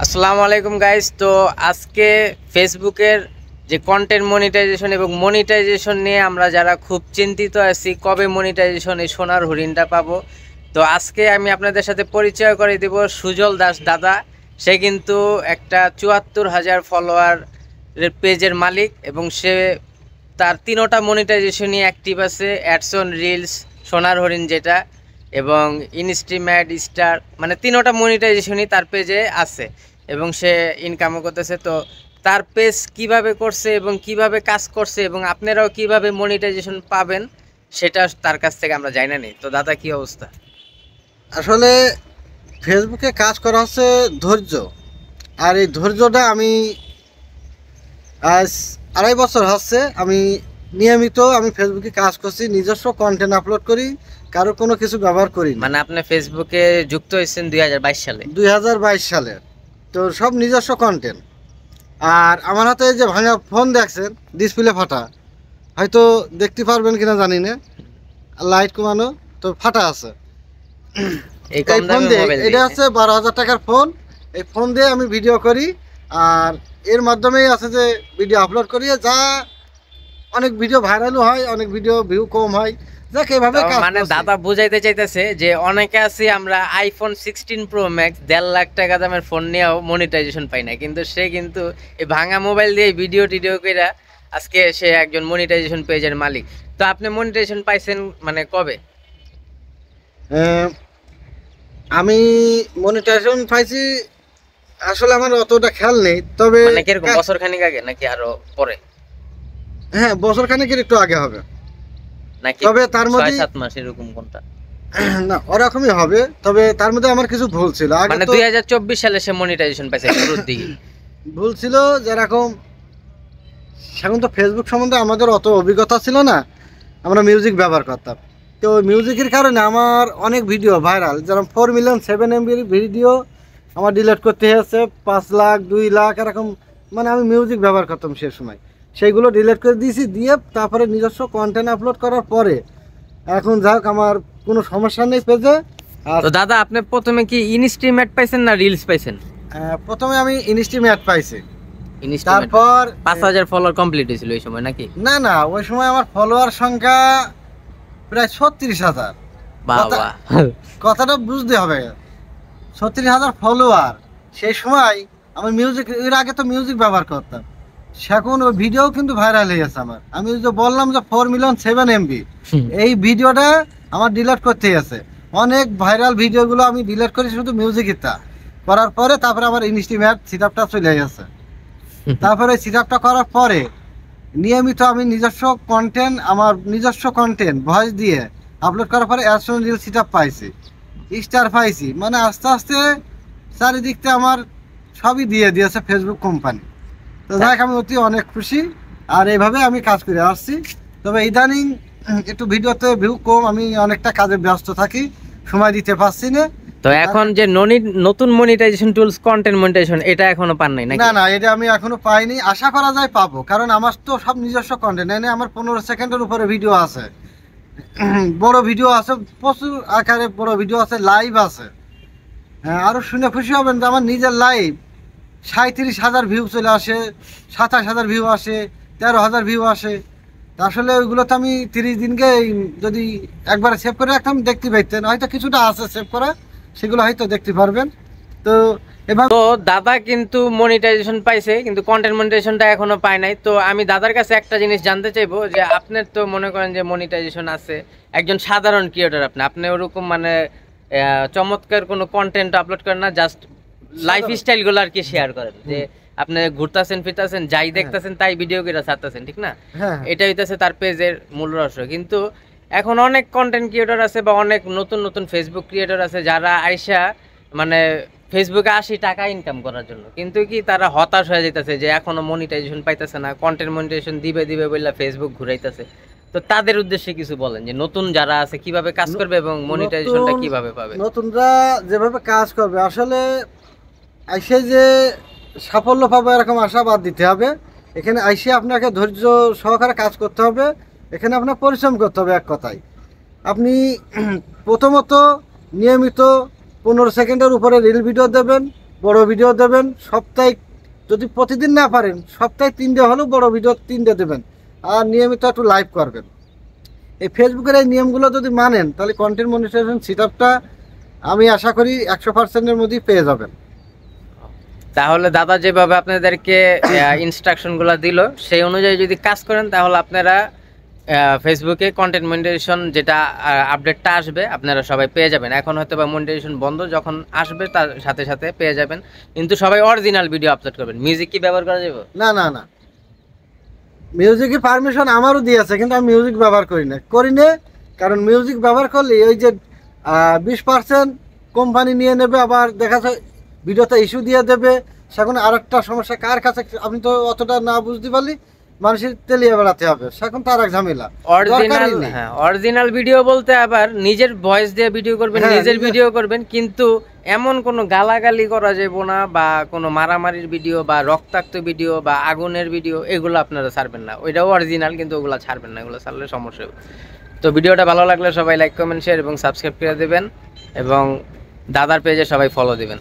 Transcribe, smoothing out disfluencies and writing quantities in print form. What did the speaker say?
আসসালামু আলাইকুম গাইস। তো আজকে ফেসবুকের যে কন্টেন্ট মনিটাইজেশন এবং মনিটাইজেশন নিয়ে আমরা যারা খুব চিন্তিত আছি কবে মনিটাইজেশন এই সোনার হরিণটা পাবো, তো আজকে আমি আপনাদের সাথে পরিচয় করে দেব সুজল দাস দাদা। সে কিন্তু একটা ৭৪,০০০ ফলোয়ারের পেজের মালিক এবং সে তার তিনোটা মনিটাইজেশনই অ্যাক্টিভ আছে, অ্যাডসন, রিলস, সোনার হরিণ যেটা এবং ইনস্ট্রিম অ্যাড, স্টার, মানে তিনোটা মনিটাইজেশনই তার পেজে আছে এবং সে ইনকামও করতেছে। তো তার পেজ কিভাবে করছে এবং কিভাবে কাজ করছে এবং আপনারাও কিভাবে মনিটাইজেশন পাবেন সেটা তার কাছ থেকে আমরা জানি না। তো দাদা, কি অবস্থা? আসলে ফেসবুকে কাজ করা হচ্ছে ধৈর্য, আর এই ধৈর্যটা আমি আজ ২.৫ বছর হচ্ছে আমি নিয়মিত ফেসবুকে কাজ করছি, নিজস্ব কন্টেন্ট আপলোড করি, কারো কোনো কিছু ব্যবহার করি। মানে আপনি ফেসবুকে যুক্ত হয়েছেন ২০২২ সালে? ২০২২ সালে। তো সব নিজস্ব কন্টেন্ট। আর আমার হাতে যে ভাঙা ফোন দেখছেন, ডিসপ্লে ফাটা, হয়তো দেখতে পারবেন কিনা জানি না, লাইট কমানো, তো ফাটা আছে। এই ফোন দিয়ে, এটা হচ্ছে ১২,০০০ টাকার ফোন। এই ফোন দিয়ে আমি ভিডিও করি, আর এর মাধ্যমেই আছে যে ভিডিও আপলোড করি, যা অনেক ভিডিও ভাইরালও হয়, অনেক ভিডিও ভিউ কম হয়। যাক, এইভাবে মানে দাদা বুঝাইতে চাইতেছে যে অনেকে আছি আমরা আইফোন 16 প্রো ম্যাক্স ১.৫ লাখ টাকা দামের ফোন নিয়েও মনিটাইজেশন পাই না, কিন্তু সে কিন্তু এই ভাঙা মোবাইল দিয়ে ভিডিও করে আজকে সে একজন মনিটাইজেশন পেজের মালিক। তো আপনি মনিটাইজেশন পাইছেন মানে কবে? আমি মনিটাইজেশন পাইছি, আসলে আমার অতটা খেয়াল নেই, তবে মানে কিরকম বছর খানিক আগে নাকি আরো পরে? হ্যাঁ, বছর খানিকের একটু আগে হবে নাকি, তবে তার মধ্যে ৬-৭ মাস এরকম কোনটা? না, ওরকমই হবে, তবে তার মধ্যে আমার কিছু ভুল ছিল। মানে ২০২৪ সালে সে মনিটাইজেশন পাইছে শুরুর দিকে। ভুল ছিল যেরকম, এখন তো ফেসবুক সম্বন্ধে আমাদের অত অভিজ্ঞতা ছিল না, আমরা মিউজিক ব্যবহার করতাম। তো মিউজিকের কারণে আমার অনেক ভিডিও ভাইরাল, যেরকম 4 মিলিয়ন 7 MB ভিডিও আমার ডিলিট করতে হয়েছে, 5 লাখ 2 লাখ এরকম। মানে আমি মিউজিক ব্যবহার করতাম সে সময়, সেইগুলো ডিলিট করে দিয়েছি, দিয়ে তারপরে নিজস্ব কন্টেন্ট আপলোড করার পরে এখন যাক আমার কোনো সমস্যা নেই পেজে। তো দাদা, আপনি প্রথমে কি ইনস্ট্রিম অ্যাড পাইছেন না রিলস পাইছেন? প্রথমে আমি ইনস্ট্রিম অ্যাড পাইছি, তারপর ৫,০০০ ফলোয়ার কমপ্লিট হয়েছিল ওই সময় নাকি? না না, ওই সময় আমার ফলোয়ার সংখ্যা প্রায় ৩৬,০০০। বাবা, কথাটা বুঝতে হবে, ৩৬,০০০ ফলোয়ার। সেই সময় আমি মিউজিক, এর আগে তো মিউজিক ব্যবহার করতাম, সেখন ওই ভিডিও কিন্তু ভাইরাল হয়ে গেছে আমার। আমি যে বললাম যে 4 মিলিয়ন 7 MB, এই ভিডিওটা আমার ডিলিট করতে গেছে। অনেক ভাইরাল ভিডিওগুলো আমি ডিলিট করি শুধু মিউজিকটা করার পরে, তারপরে আমার ইনস্ট্রিমেট সেটআপটা চলে গেছে। তারপরে সেটআপটা করার পরে নিয়মিত আমি নিজস্ব কন্টেন্ট, আমার নিজস্ব কন্টেন্ট ভয়েস দিয়ে আপলোড করার পরে অ্যাডসন, রিল সেটআপ পাইছি, স্টার পাইছি। মানে আস্তে আস্তে চারিদিক থেকে আমার সবই দিয়ে দিয়েছে ফেসবুক কোম্পানি। তো যাক, আমি অতি অনেক খুশি, আর এইভাবে আমি কাজ করে আসছি। তবে ইদানিং একটু ভিডিওতে ভিউ কম, আমি অনেকটা কাজে ব্যস্ত থাকি, সময় দিতে পারছি না। তো এখন যে নতুন মনিটাইজেশন টুলস, কন্টেন্ট মনিটাইজেশন, এটা এখনো পান নাই নাকি? না না, এটা আমি এখনো পাইনি, আশা করা যায় পাবো, কারণ আমার তো সব নিজস্ব কন্টেন্ট। এনে আমার 15 সেকেন্ডের উপরে ভিডিও আছে, বড় ভিডিও আছে, প্রচুর আকারে বড় ভিডিও আছে, লাইভ আছে। হ্যাঁ, আরো শুনে খুশি হবেন যে আমার নিজের লাইভ ৩৭,০০০ ভিউ চলে আসে, ২৭,০০০ ভিউ আসে, ১৩,০০০ ভিউ আসে। আসলে ওইগুলো তো আমি 30 দিনকে যদি একবারে সেভ করে রাখতাম দেখতে পাইতেন, হয়তো কিছুটা আছে সেভ করা, সেগুলো হয়তো দেখতে পারবেন। তো এবার তো দাদা কিন্তু মনিটাইজেশন পাইছে, কিন্তু কন্টেন্ট মনিটাইজেশনটা এখনো পায় নাই। তো আমি দাদার কাছে একটা জিনিস জানতে চাইবো যে আপনার তো মনে করেন যে মনিটাইজেশন আছে, একজন সাধারণ ক্রিয়েটর, আপনি ওরকম মানে চমৎকার কোনো কন্টেন্ট আপলোড করেন না, জাস্ট লাইফ স্টাইলগুলো আর কি শেয়ার করেন, যে আপনি ঘুরতেছেন ফিরতেছেন, যাই দেখতেছেন তাই ভিডিও করে ছাড়তেছেন, ঠিক না? এটা হইতেছে তার পেজের মূল রহস্য। কিন্তু এখন অনেক কন্টেন্ট ক্রিয়েটর আছে বা অনেক নতুন নতুন ফেসবুক ক্রিয়েটর আছে যারা আইসা মানে ফেসবুকে ৮০ টাকা ইনকাম করার জন্য, কিন্তু কি তারা হতাশ হয়ে যাইতেছে যে এখনো মনিটাইজেশন পাইতেছে না, কন্টেন্ট মনিটাইজেশন দিবে বললা ফেসবুক ঘুরাইতেছে। তো তাদের উদ্দেশ্যে কিছু বলেন যে নতুন যারা আছে কিভাবে কাজ করবে এবং মনিটাইজেশনটা কিভাবে পাবে? নতুনরা যেভাবে কাজ করবে, আসলে আইসে যে সাফল্য পাবে এরকম আশাবাদ দিতে হবে। এখানে আইসে আপনাকে ধৈর্য সহকারে কাজ করতে হবে, এখানে আপনার পরিশ্রম করতে হবে। এক কথায় আপনি প্রথমত নিয়মিত 15 সেকেন্ডের উপরে রিল ভিডিও দেবেন, বড় ভিডিও দেবেন, সপ্তাহে যদি প্রতিদিন না পারেন সপ্তাহে 3 ডে হলেও বড় ভিডিও 3 ডে দেবেন, আর নিয়মিত একটু লাইভ করবেন। এই ফেসবুকের এই নিয়মগুলো যদি মানেন তাহলে কন্টেন্ট মনিটাইজেশন সেটআপটা আমি আশা করি 100%-এর মধ্যেই পেয়ে যাবেন। তাহলে দাদা যেভাবে আপনাদেরকে ইনস্ট্রাকশনগুলো দিল সেই অনুযায়ী যদি কাজ করেন তাহলে আপনারা ফেসবুকে কন্টেন্ট মনিটাইজেশন যেটা আপডেটটা আসবে আপনারা সবাই পেয়ে যাবেন। এখন হয়তো বা মনিটাইজেশন বন্ধ, যখন আসবে তার সাথে সাথে পেয়ে যাবেন। কিন্তু সবাই অরিজিনাল ভিডিও আপলোড করবেন। মিউজিক কি ব্যবহার করা যাবে? না না না, মিউজিকের পারমিশন আমারও দিয়েছে, কিন্তু আমি মিউজিক ব্যবহার করি না। কারণ মিউজিক ব্যবহার করলে ওই যে 20% কোম্পানি নিয়ে নেবে, আবার দেখা যায় ভিডিওতে ইস্যু দিয়ে দেবে। সেখানে আরেকটা সমস্যা, কার কাছে আপনি তো অতটা না বুঝতে পারলি মানুষের তেলিয়ে বেড়াতে হবে, সেখন তো আর এক ঝামেলা। অরিজিনাল ভিডিও বলতে আবার নিজের ভয়েস দিয়ে ভিডিও করবেন, নিজের ভিডিও করবেন, কিন্তু এমন কোনো গালাগালি করা যাবে না, বা কোনো মারামারির ভিডিও বা রক্তাক্ত ভিডিও বা আগুনের ভিডিও এগুলো আপনারা ছাড়বেন না। ওইটাও অরিজিনাল, কিন্তু ওগুলো ছাড়বেন না, এগুলো ছাড়লে সমস্যা হবে। তো ভিডিওটা ভালো লাগলে সবাই লাইক কমেন্ট শেয়ার এবং সাবস্ক্রাইব করে দেবেন, এবং দাদার পেজে সবাই ফলো দিবেন।